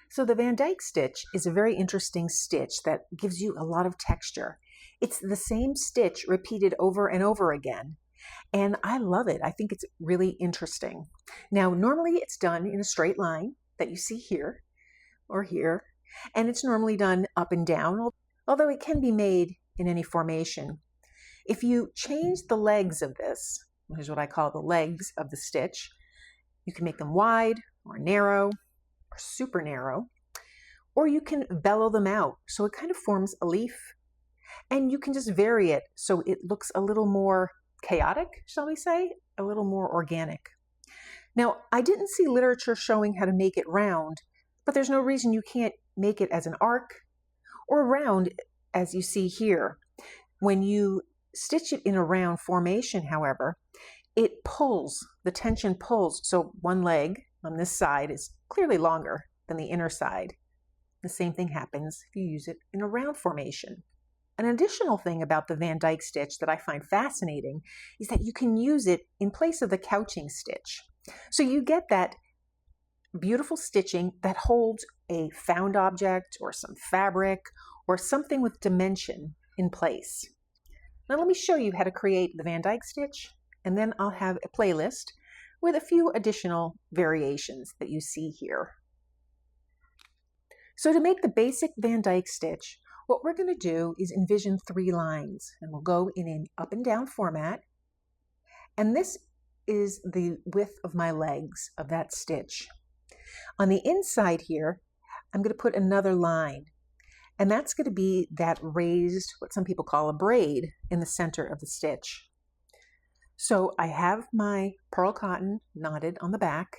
So the Van Dyke stitch is a very interesting stitch that gives you a lot of texture. It's the same stitch repeated over and over again, and I love it. I think it's really interesting. Now, normally it's done in a straight line that you see here or here, and it's normally done up and down, although it can be made in any formation. If you change the legs of this, which is what I call the legs of the stitch, you can make them wide or narrow or super narrow, or you can bellow them out so it kind of forms a leaf, and you can just vary it so it looks a little more chaotic, shall we say, a little more organic. Now, I didn't see literature showing how to make it round, but there's no reason you can't make it as an arc or round as you see here. When you stitch it in a round formation, however, it pulls, the tension pulls, so one leg on this side is clearly longer than the inner side. The same thing happens if you use it in a round formation. An additional thing about the Van Dyke stitch that I find fascinating is that you can use it in place of the couching stitch. So you get that beautiful stitching that holds a found object or some fabric or something with dimension in place. Now let me show you how to create the Van Dyke stitch, and then I'll have a playlist with a few additional variations that you see here. So to make the basic Van Dyke stitch, what we're going to do is envision 3 lines, and we'll go in an up and down format, and this is the width of my legs of that stitch. On the inside here, I'm going to put another line, and that's going to be that raised, what some people call a braid, in the center of the stitch. So I have my pearl cotton knotted on the back.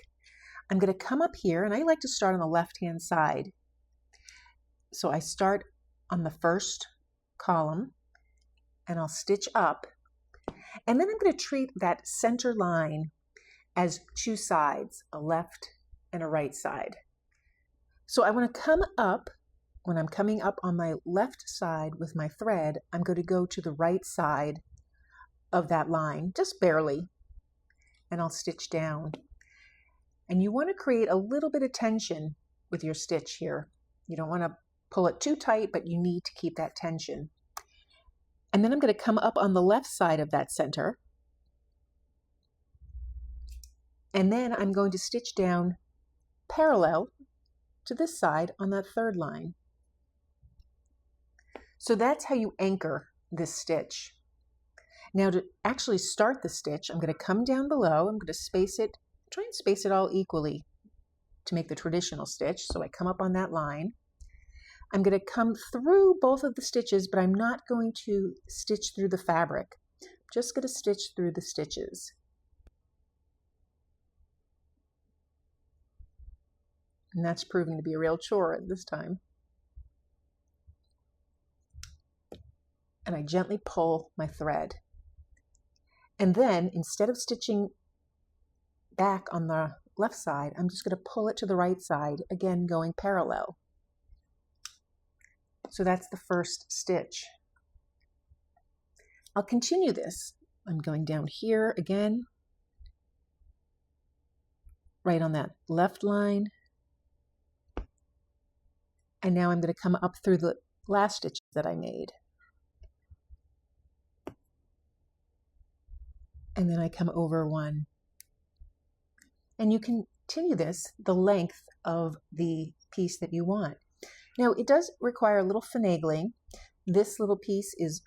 I'm going to come up here, and I like to start on the left-hand side. So I start on the first column, and I'll stitch up, and then I'm going to treat that center line as 2 sides, a left and a right side. So I want to come up. When I'm coming up on my left side with my thread, I'm going to go to the right side of that line, just barely, and I'll stitch down. And you want to create a little bit of tension with your stitch here. You don't want to pull it too tight, but you need to keep that tension. And then I'm going to come up on the left side of that center, and then I'm going to stitch down parallel to this side on that 3rd line. So that's how you anchor this stitch. Now to actually start the stitch, I'm going to come down below, I'm going to space it, try and space it all equally to make the traditional stitch. So I come up on that line. I'm going to come through both of the stitches, but I'm not going to stitch through the fabric. I'm just going to stitch through the stitches. And that's proving to be a real chore at this time. And I gently pull my thread. And then instead of stitching back on the left side, I'm just going to pull it to the right side, again going parallel. So that's the first stitch. I'll continue this. I'm going down here again, right on that left line. And now I'm going to come up through the last stitch that I made. And then I come over one. And you continue this the length of the piece that you want. Now it does require a little finagling. This little piece is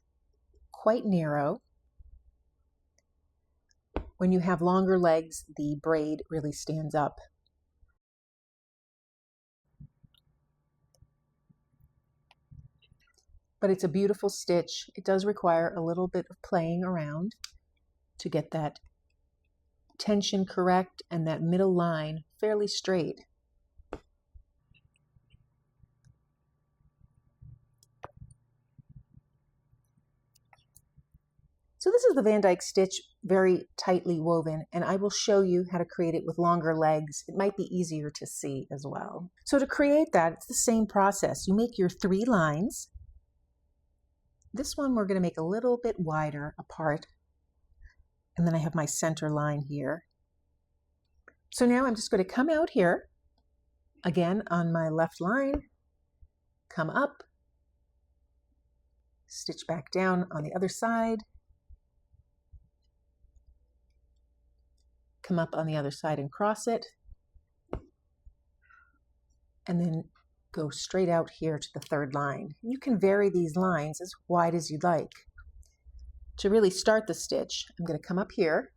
quite narrow. When you have longer legs, the braid really stands up. But it's a beautiful stitch. It does require a little bit of playing around to get that tension correct and that middle line fairly straight. So this is the Van Dyke stitch, very tightly woven, and I will show you how to create it with longer legs. It might be easier to see as well. So to create that, it's the same process. You make your 3 lines. This one we're going to make a little bit wider apart. And then I have my center line here. So now I'm just going to come out here, Again, on my left line, come up, stitch back down on the other side, come up on the other side and cross it, and then go straight out here to the third line. You can vary these lines as wide as you'd like. To really start the stitch, I'm going to come up here,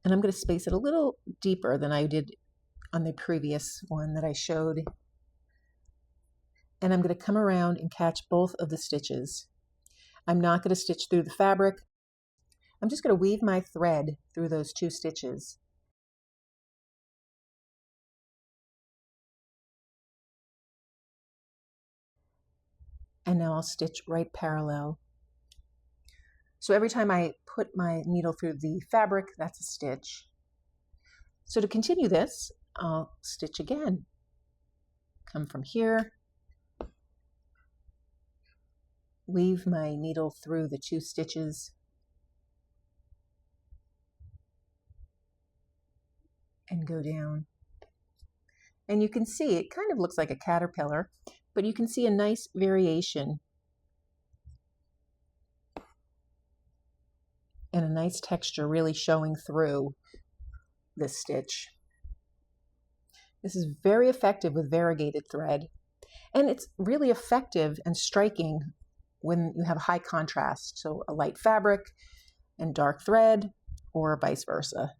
and I'm going to space it a little deeper than I did on the previous one that I showed. And I'm going to come around and catch both of the stitches. I'm not going to stitch through the fabric. I'm just going to weave my thread through those 2 stitches. And now I'll stitch right parallel. So every time I put my needle through the fabric, that's a stitch. So to continue this, I'll stitch again. Come from here, weave my needle through the 2 stitches, and go down. And you can see it kind of looks like a caterpillar, but you can see a nice variation and a nice texture really showing through this stitch. This is very effective with variegated thread, and it's really effective and striking when you have high contrast, so a light fabric and dark thread, or vice versa.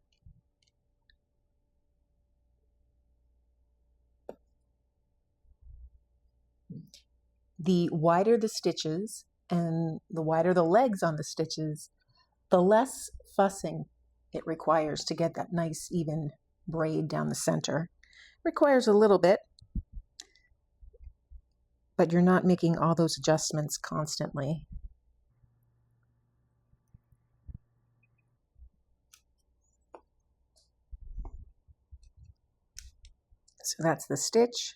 The wider the stitches and the wider the legs on the stitches, the less fussing it requires to get that nice even braid down the center. It requires a little bit, but you're not making all those adjustments constantly. So that's the stitch.